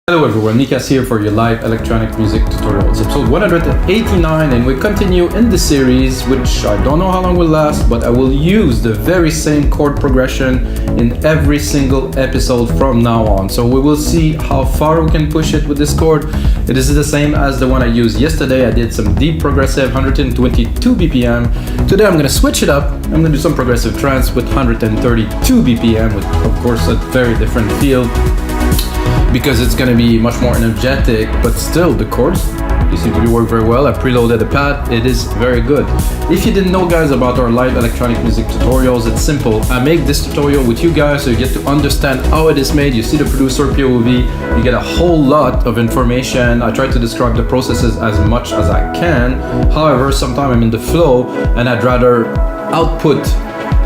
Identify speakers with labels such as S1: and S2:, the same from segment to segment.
S1: Hello everyone, Nikas here for your live electronic music tutorials, episode 189, and we continue in the series, which I don't know how long will last, but I will use the very same chord progression in every single episode from now on. So we will see how far we can push it with this chord. It is the same as the one I used yesterday. I did some deep progressive, 122 BPM. Today I'm going to switch it up. I'm going to do some progressive trance with 132 BPM, with of course a very different feel, because it's going to be much more energetic, but still the chords, they seem to be working very well. I preloaded the pad, it is very good. If you didn't know, guys, about our live electronic music tutorials, it's simple. I make this tutorial with you guys so you get to understand how it is made. You see the producer POV, you get a whole lot of information. I try to describe the processes as much as I can. However, sometimes I'm in the flow and I'd rather output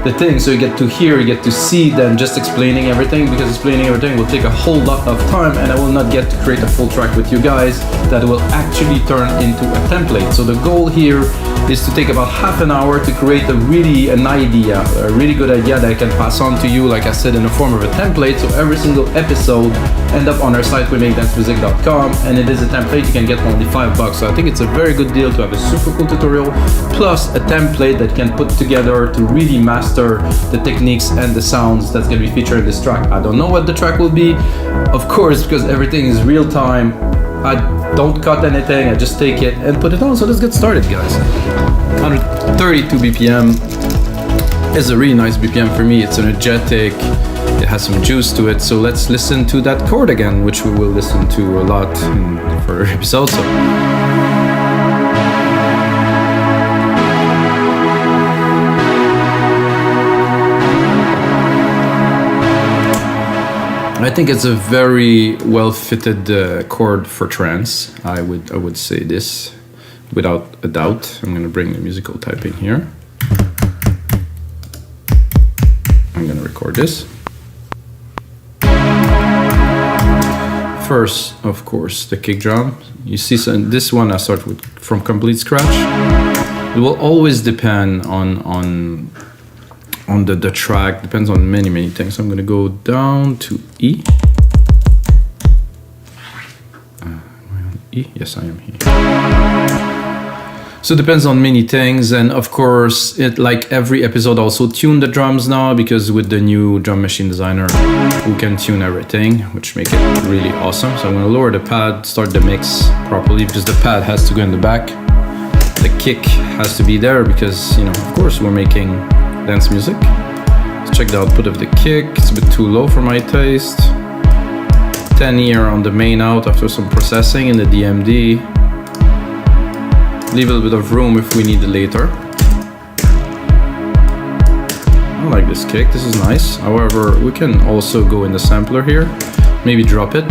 S1: the thing so you get to hear, you get to see, than just explaining everything, because explaining everything will take a whole lot of time and I will not get to create a full track with you guys that will actually turn into a template. So the goal here is to take about half an hour to create a really good idea that I can pass on to you, like I said, in the form of a template. So every single episode end up on our site, weMakeDanceMusic.com, and it is a template you can get for only $5. So I think it's a very good deal to have a super cool tutorial plus a template that can put together to really master the techniques and the sounds that's going to be featured in this track. I don't know what the track will be, of course, because everything is real time. I don't cut anything, I just take it and put it on. So let's get started, guys. 132 BPM is a really nice BPM for me. It's energetic, it has some juice to it. So let's listen to that chord again, which we will listen to a lot in further episodes. I think it's a very well-fitted chord for trance. I would say this without a doubt. I'm going to bring the musical type in here. I'm going to record this. First, of course, the kick drum. You see, this one I start with from complete scratch. It will always depend on the track, depends on many things. So I'm going to go down to E. Am I on E? Yes, I am here. So it depends on many things, and of course, it, like every episode, also tune the drums now, because with the new drum machine designer, we can tune everything, which make it really awesome. So I'm going to lower the pad, start the mix properly, because the pad has to go in the back. The kick has to be there because, you know, of course, we're making dance music. Let's check the output of the kick. It's a bit too low for my taste. 10 here on the main out after some processing in the DMD. Leave a little bit of room if we need it later. I like this kick, this is nice. However, we can also go in the sampler here. Maybe drop it.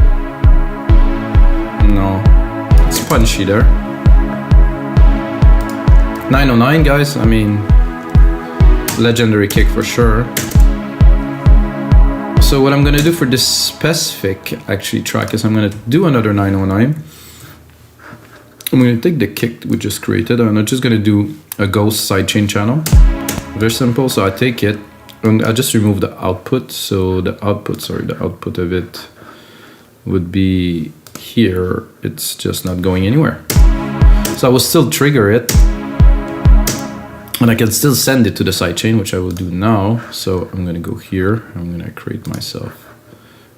S1: No, it's punchy there. 909, guys, I mean, legendary kick for sure. So what I'm gonna do for this specific track is I'm gonna do another 909. I'm gonna take the kick we just created and I'm just gonna do a ghost sidechain channel. Very simple. So I take it and I just remove the output. So the output of it would be here. It's just not going anywhere. So I will still trigger it. And I can still send it to the sidechain, which I will do now. So I'm gonna go here. I'm gonna create myself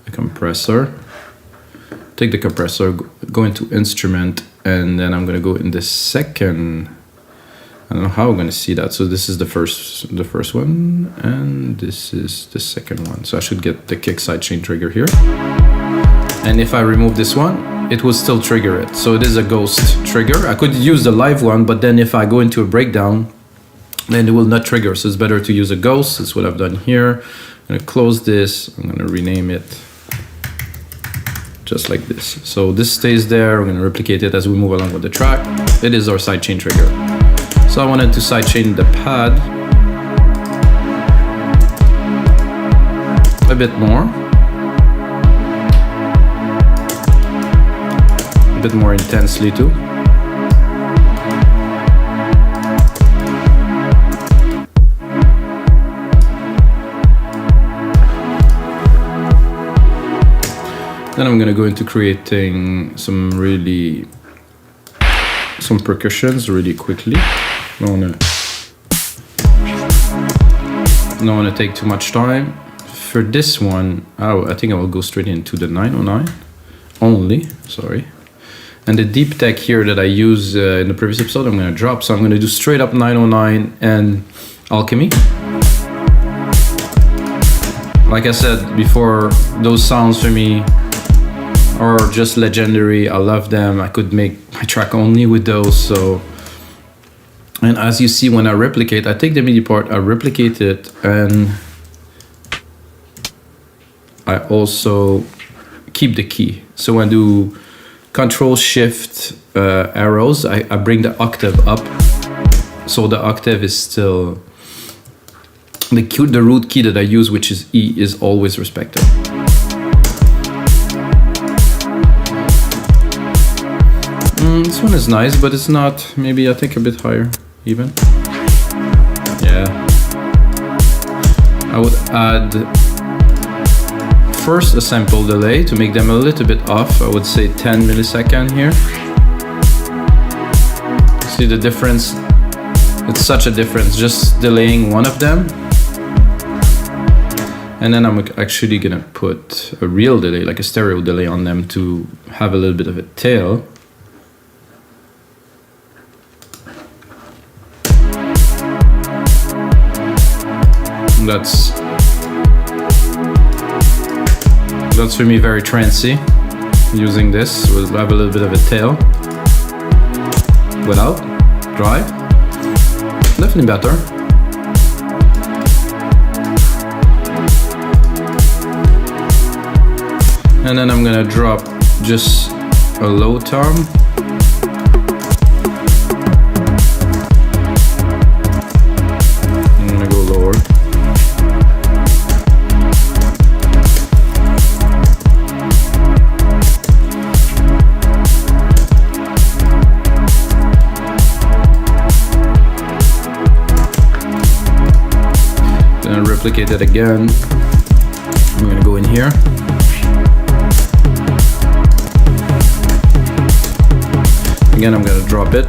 S1: a compressor. Take the compressor, go into instrument, and then I'm gonna go in the second. I don't know how I'm gonna see that. So this is the first one, and this is the second one. So I should get the kick sidechain trigger here. And if I remove this one, it will still trigger it. So it is a ghost trigger. I could use the live one, but then if I go into a breakdown, then it will not trigger. So it's better to use a ghost. That's what I've done here. I'm gonna close this. I'm gonna rename it just like this. So this stays there. We're gonna replicate it as we move along with the track. It is our sidechain trigger. So I wanted to sidechain the pad a bit more. A bit more intensely too. Then I'm gonna go into creating some percussions really quickly. Don't wanna take too much time. For this one, I think I will go straight into the 909 only, sorry. And the deep tech here that I used in the previous episode, I'm gonna drop. So I'm gonna do straight up 909 and alchemy. Like I said before, those sounds for me are just legendary. I love them. I could make my track only with those. So, and as you see, when I replicate, I take the MIDI part, I replicate it, and I also keep the key. So when I do Control Shift arrows, I bring the octave up, so the octave is still the root key that I use, which is E, is always respected. This one is nice, but it's not. Maybe I think a bit higher, even. Yeah. I would add first a sample delay to make them a little bit off. I would say 10 millisecond here. See the difference? It's such a difference, just delaying one of them. And then I'm actually gonna put a real delay, like a stereo delay on them to have a little bit of a tail. That's for me very trancey. Using this, we'll have a little bit of a tail. Without, drive, definitely better. And then I'm gonna drop just a low tom. I'm gonna go lower. Then replicate it again. I'm gonna go in here. Again, I'm gonna drop it.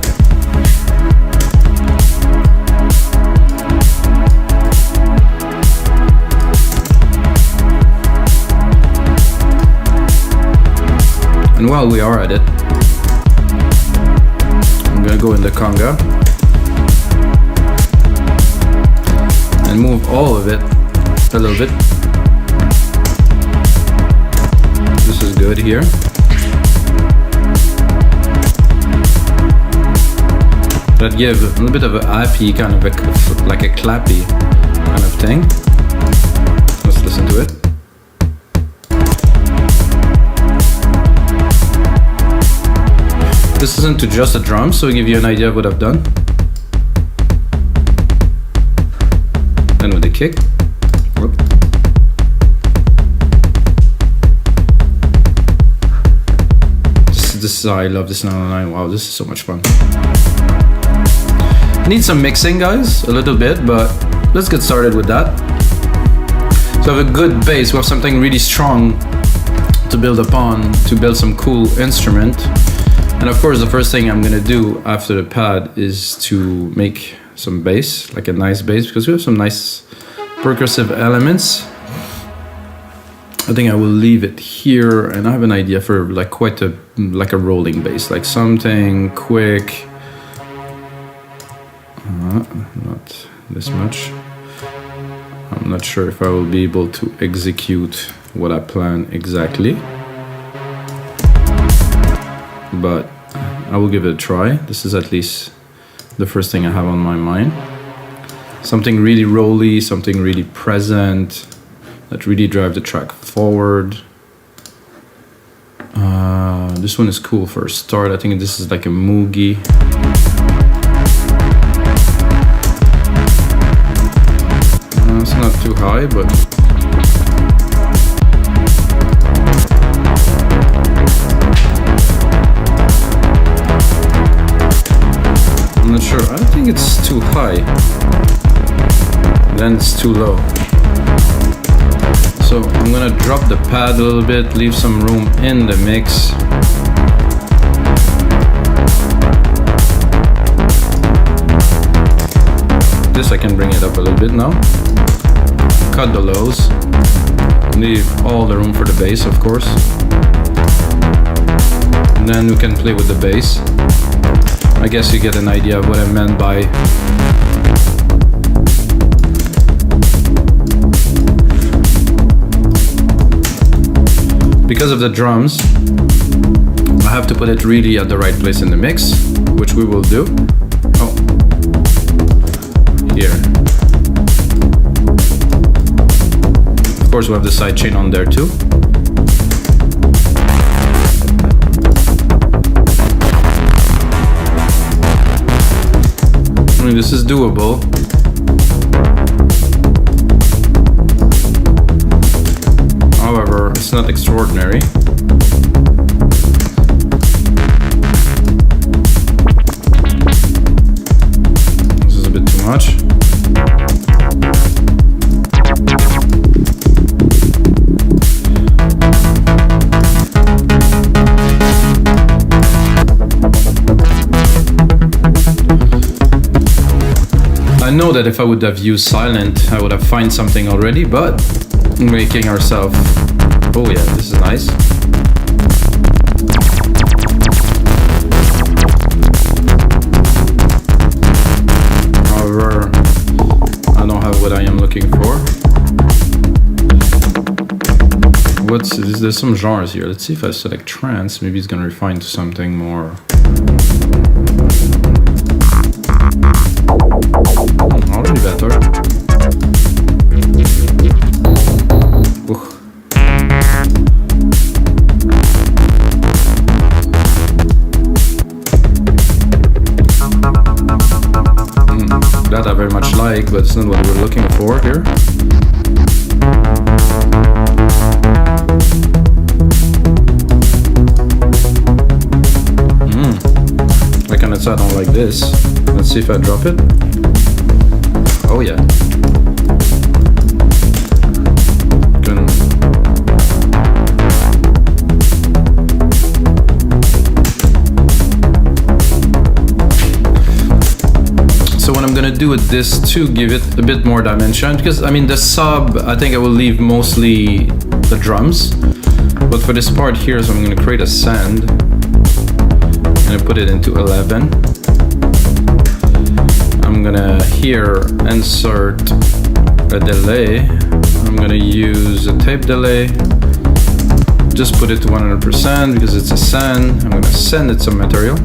S1: And while we are at it, I'm gonna go in the conga and move all of it a little bit. This is good here. That gives a little bit of a happy kind of like a clappy kind of thing. Let's listen to it. This isn't to just a drum, so I'll give you an idea of what I've done. Then with the kick. Whoop. This is I love this 909. Wow, this is so much fun. Need some mixing, guys, a little bit, but let's get started with that. So I have a good bass, we have something really strong to build upon, to build some cool instrument. And of course, the first thing I'm gonna do after the pad is to make some bass, like a nice bass, because we have some nice percussive elements. I think I will leave it here, and I have an idea for like quite a rolling bass, like something quick. Not this much. I'm not sure if I will be able to execute what I plan exactly, but I will give it a try. This is at least the first thing I have on my mind. Something really rolly, something really present, that really drive the track forward. This one is cool for a start. I think this is like a moogie. It's not too high, but I'm not sure. I think it's too high. Then it's too low. So So I'm gonna drop the pad a little bit, leave some room in the mix. This I can bring it up a little bit now. Cut the lows. Leave all the room for the bass, of course. And then we can play with the bass. I guess you get an idea of what I meant by because of the drums, I have to put it really at the right place in the mix, which we will do. Oh, here. Of course, we have the sidechain on there too. I mean, this is doable. However, it's not extraordinary. This is a bit too much. I know that if I would have used silent, I would have found something already, but making ourselves. Oh yeah, this is nice. However, I don't have what I am looking for. There's some genres here. Let's see if I select trance, maybe it's gonna refine to something more. Already better. That I very much like, but it's not what we're looking for here. I kind of I don't like this. Let's see if I drop it. Oh yeah. So what I'm gonna do with this to give it a bit more dimension, because I mean the sub, I think I will leave mostly the drums, but for this part here, so I'm gonna create a send. I'm gonna put it into 11. I'm gonna here insert a delay. I'm gonna use a tape delay. Just put it to 100% because it's a send. I'm gonna send it some material.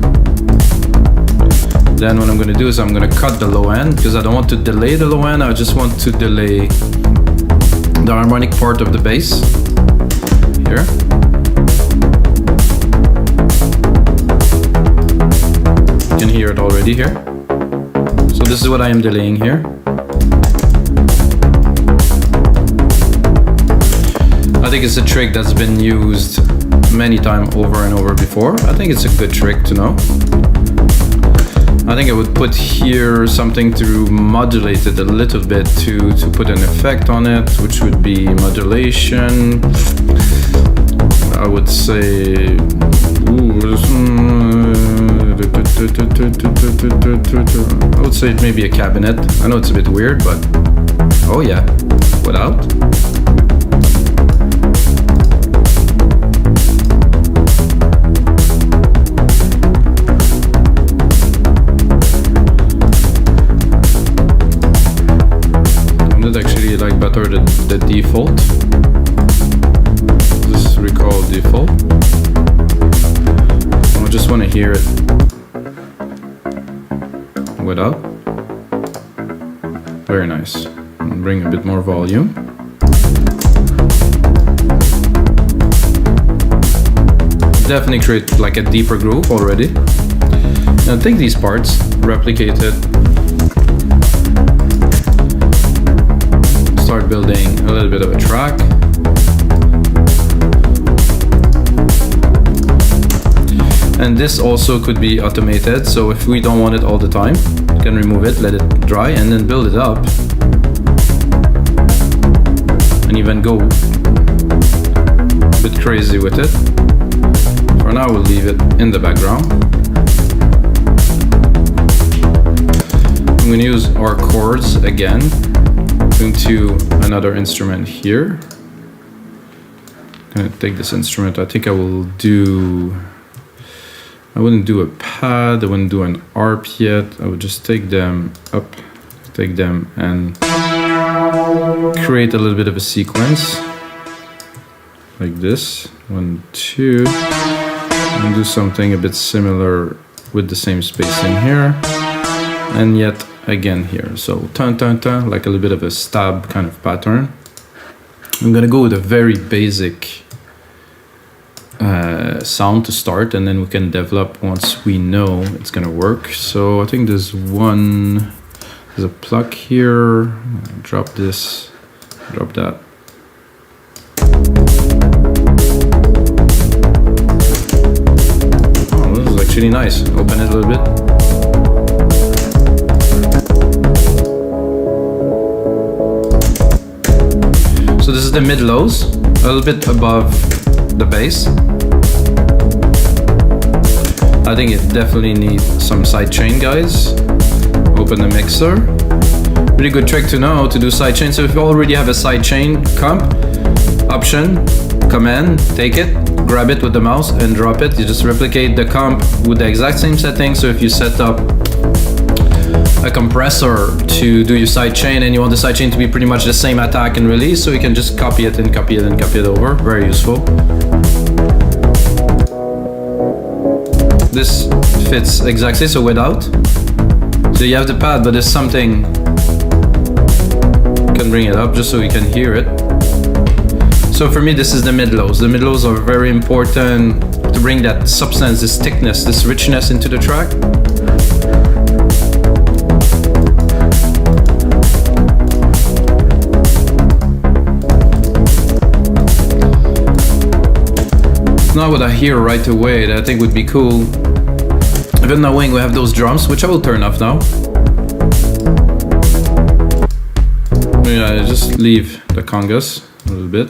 S1: Then what I'm going to do is I'm going to cut the low end because I don't want to delay the low end. I just want to delay the harmonic part of the bass here. You can hear it already here. So this is what I am delaying here. I think it's a trick that's been used many times over and over before. I think it's a good trick to know. I think I would put here something to modulate it a little bit to put an effect on it, which would be modulation. I would say, I would say maybe a cabinet. I know it's a bit weird, but oh yeah, without. Actually like better the default. This is recall default. I just want to hear it without. Very nice. And bring a bit more volume. Definitely create like a deeper groove already. Now take these parts, replicate it. Start building a little bit of a track. And this also could be automated, so if we don't want it all the time, you can remove it, let it dry, and then build it up. And even go a bit crazy with it. For now, we'll leave it in the background. I'm going to use our chords again. Into another instrument here. I'm going to take this instrument. I think I wouldn't do a pad, I wouldn't do an arp yet. I would just take them up, take them and create a little bit of a sequence like this. 1, 2, and do something a bit similar with the same spacing here, and yet again here. So tan tan tan, like a little bit of a stab kind of pattern. I'm gonna go with a very basic sound to start, and then we can develop once we know it's gonna work. So I think there's a pluck here. Drop this, drop that. Oh, this is actually nice. Open it a little bit. So this is the mid-lows, a little bit above the bass. I think it definitely needs some sidechain, guys. Open the mixer. Really good trick to know to do sidechain. So if you already have a sidechain comp, option, command, take it, grab it with the mouse and drop it. You just replicate the comp with the exact same setting. So if you set up a compressor to do your sidechain and you want the sidechain to be pretty much the same attack and release, so you can just copy it and copy it and copy it over. Very useful. This fits exactly, so without. So you have the pad, but there's something, you can bring it up just so you can hear it. So for me, this is the mid-lows. The mid-lows are very important to bring that substance, this thickness, this richness into the track. Not what I hear right away that I think would be cool. Even knowing we have those drums, which I will turn off now. Yeah, just leave the congas a little bit.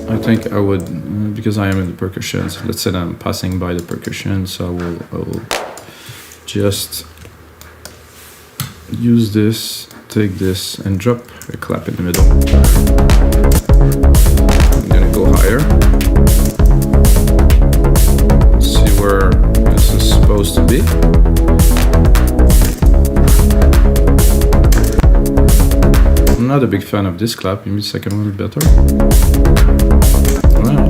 S1: I think I would, because I am in the percussions, let's say that I'm passing by the percussion, so I will just use this, take this and drop a clap in the middle. I'm gonna go higher. See where this is supposed to be. I'm not a big fan of this clap, maybe the second one is better. Wow.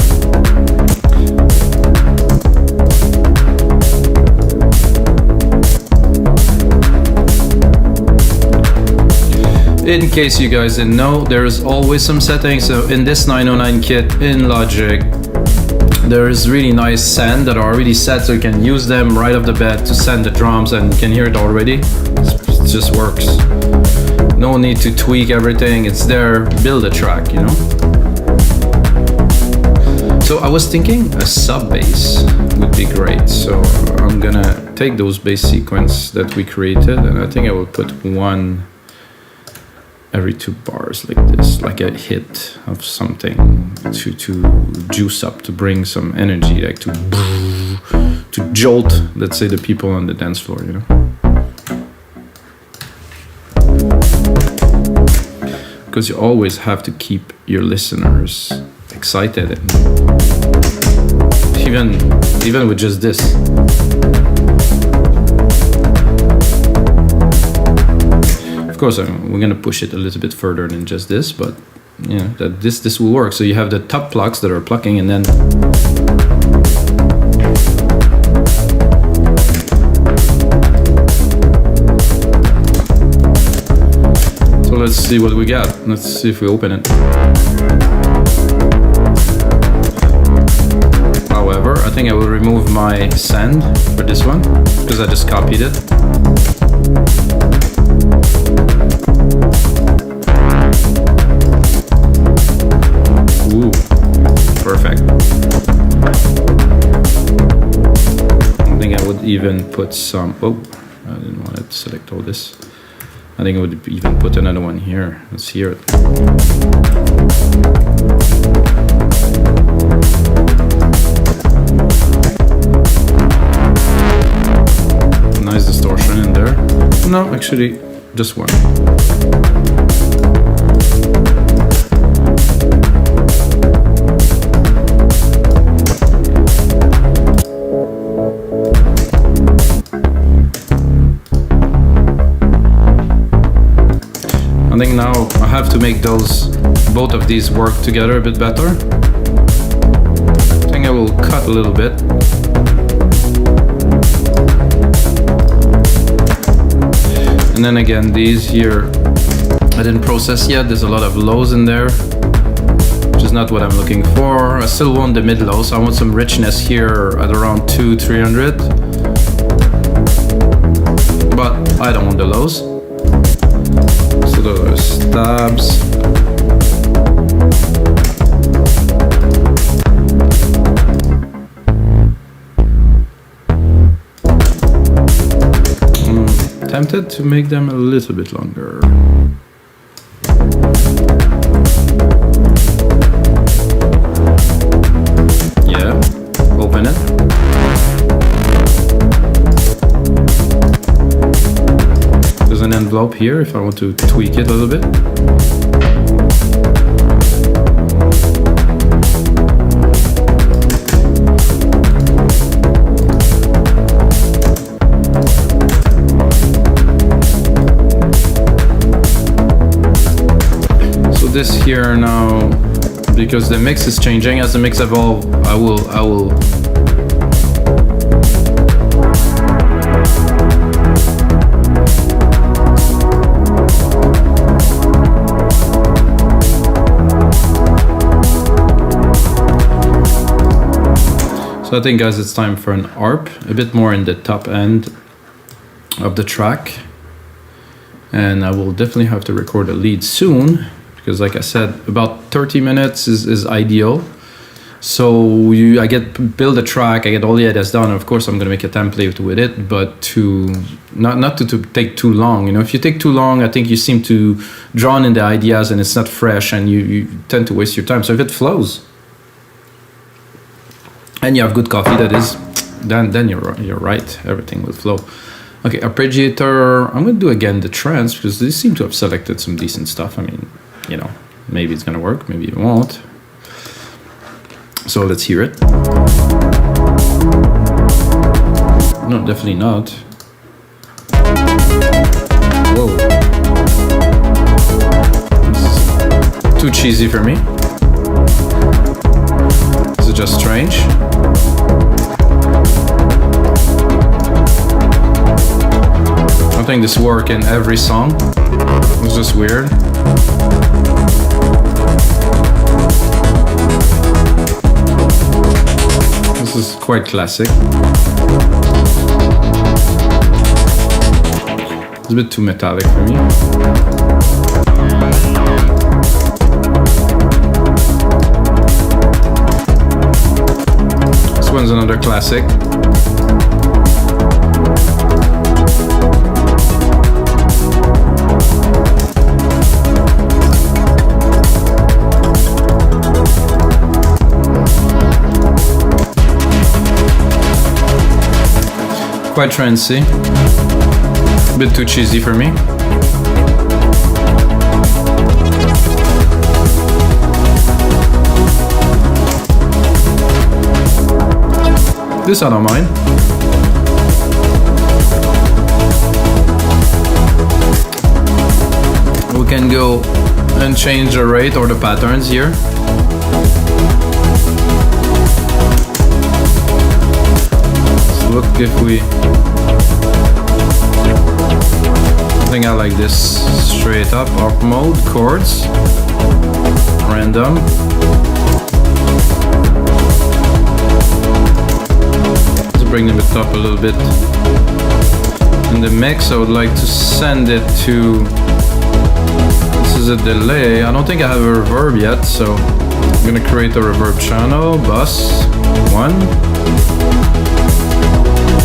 S1: In case you guys didn't know, there's always some settings. So in this 909 kit in Logic, there's really nice send that are already set, so you can use them right off the bat to send the drums, and you can hear it already. It just works. No need to tweak everything, it's there. Build a track, you know. So I was thinking a sub bass would be great. So I'm gonna take those bass sequence that we created, and I think I will put one every 2 bars like this, like a hit of something to juice up, to bring some energy, like to jolt, let's say, the people on the dance floor, you know. Because you always have to keep your listeners excited, and even with just this. Of course, we're gonna push it a little bit further than just this, but you know that this will work. So you have the top plucks that are plucking, and then so let's see what we got. Let's see if we open it. However, I think I will remove my send for this one because I just copied it. Ooh, perfect. I think I would even put some, have to select all this. I think I would even put another one here. Let's hear it. Nice distortion in there. No, actually, just one. I think now I have to make both of these work together a bit better. I think I will cut a little bit. And then again, these here, I didn't process yet. There's a lot of lows in there, which is not what I'm looking for. I still want the mid lows. I want some richness here at around 200-300. But I don't want the lows. So those are stabs. Tempted to make them a little bit longer. Yeah, open it. There's an envelope here if I want to tweak it a little bit. This here now, because the mix is changing. As the mix evolves, I will So I think, guys, it's time for an ARP, a bit more in the top end of the track, and I will definitely have to record a lead soon. Because like I said, about 30 minutes is ideal. So I build a track, I get all the ideas done. Of course, I'm gonna make a template with it, but to not to take too long. You know, if you take too long, I think you seem to drown in the ideas and it's not fresh, and you tend to waste your time. So if it flows, and you have good coffee, that is, then you're right. Everything will flow. Okay, arpeggiator. I'm gonna do again the trance because they seem to have selected some decent stuff. I mean, you know, maybe it's gonna work, maybe it won't. So let's hear it. No, definitely not. Whoa. This is too cheesy for me. This is just strange. I think this works in every song. It's just weird. This is quite classic. It's a bit too metallic for me. This one's another classic. Quite trancey, a bit too cheesy for me. This I don't mind. We can go and change the rate or the patterns here. Look, if we, I think I like this straight up, ARP mode, chords, random. Let's bring them up a little bit. In the mix, I would like to send it to, this is a delay. I don't think I have a reverb yet, so I'm gonna create a reverb channel, bus, 1.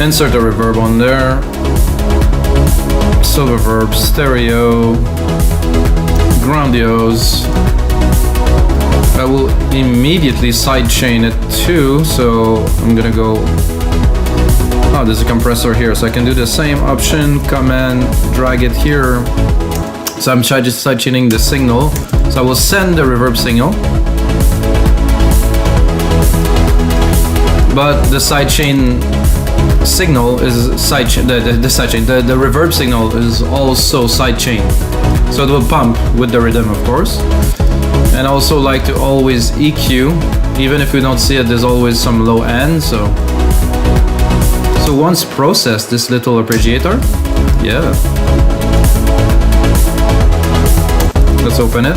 S1: Insert a reverb on there. silver verb, stereo, grandiose. I will immediately sidechain it too, so I'm gonna go. Oh, there's a compressor here, so I can do the same option, command, drag it here. So I'm just sidechaining the signal. So I will send the reverb signal, but the sidechain signal is the reverb signal is also sidechain, so it will pump with the rhythm, of course. And I also like to always EQ, even if we don't see it, there's always some low end. So once processed, this little arpeggiator, yeah. Let's open it.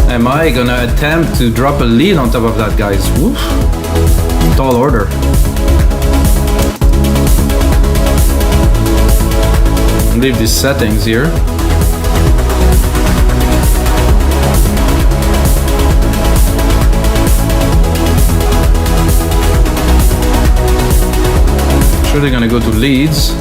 S1: Am I gonna attempt to drop a lead on top of that, guys? Woof. Tall order. Leave these settings here. Surely gonna go to leads.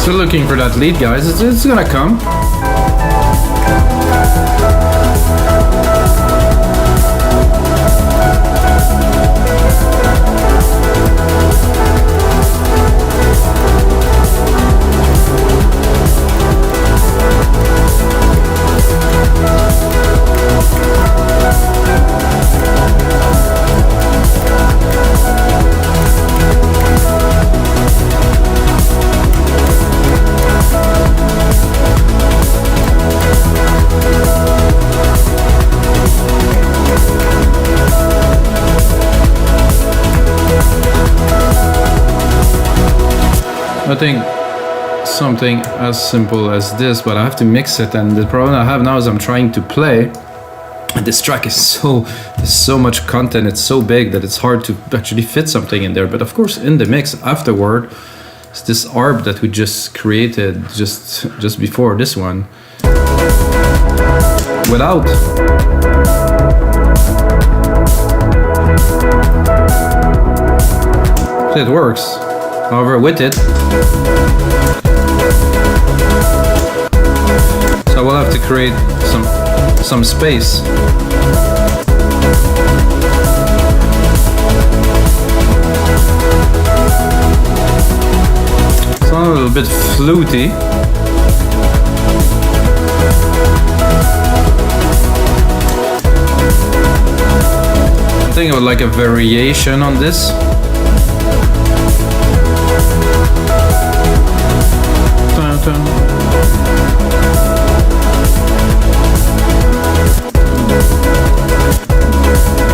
S1: Still looking for that lead, guys. It's gonna come. I think something as simple as this, but I have to mix it, and the problem I have now is I'm trying to play. This track is so much content, it's so big that it's hard to actually fit something in there. But of course, in the mix afterward, it's this arp that we just created just before this one. Without it works. However, with it, so we'll have to create some space. It's a little bit fluty. I think I would like a variation on this.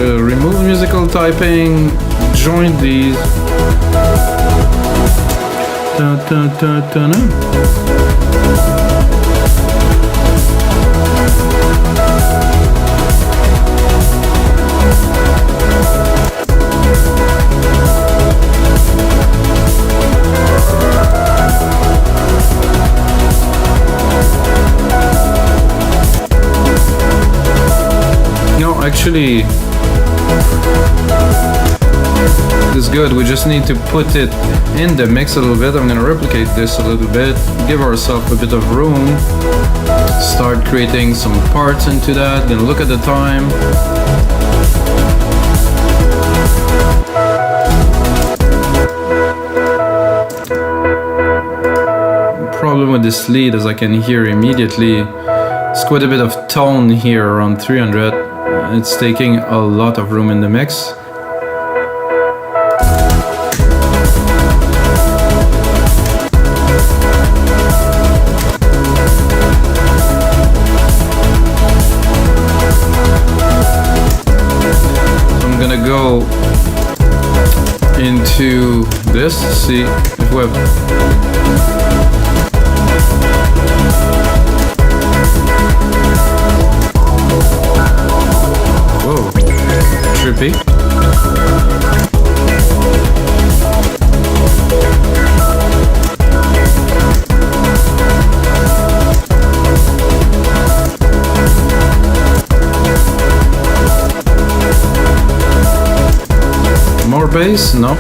S1: Remove musical typing, join these. No, actually, it's good. We just need to put it in the mix a little bit. I'm gonna replicate this a little bit, give ourselves a bit of room, start creating some parts into that, then look at the time. The problem with this lead, as I can hear immediately, it's quite a bit of tone here around 300. It's taking a lot of room in the mix. Go into this, see if we have whoa, trippy. More bass? No.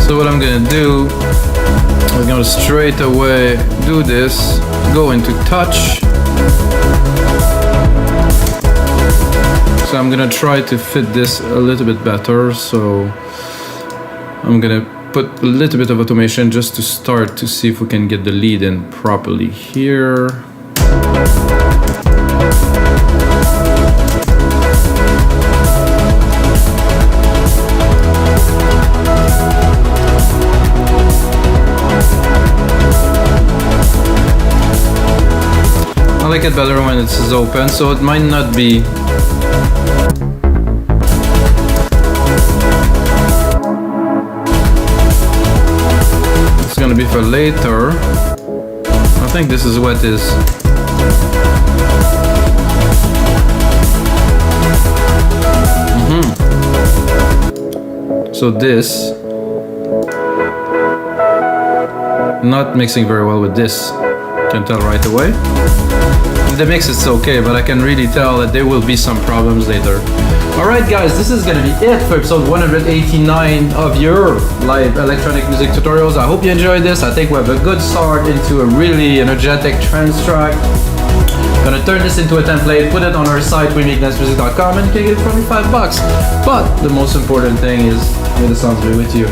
S1: So what I'm gonna do, I'm gonna straight away do this, go into touch. So I'm gonna try to fit this a little bit better. So I'm gonna put a little bit of automation just to start to see if we can get the lead in properly here. I like it better when it's open, so it might not be gonna be for later. I think this is what is. So this not mixing very well with this. Can tell right away. In the mix it's okay, but I can really tell that there will be some problems later. Alright guys, this is gonna be it for episode 189 of your live electronic music tutorials. I hope you enjoyed this. I think we have a good start into a really energetic trance track. Gonna turn this into a template, put it on our site, wemake.dancemusic.com, and you can get it for only $5. But the most important thing is, may the sounds be with you.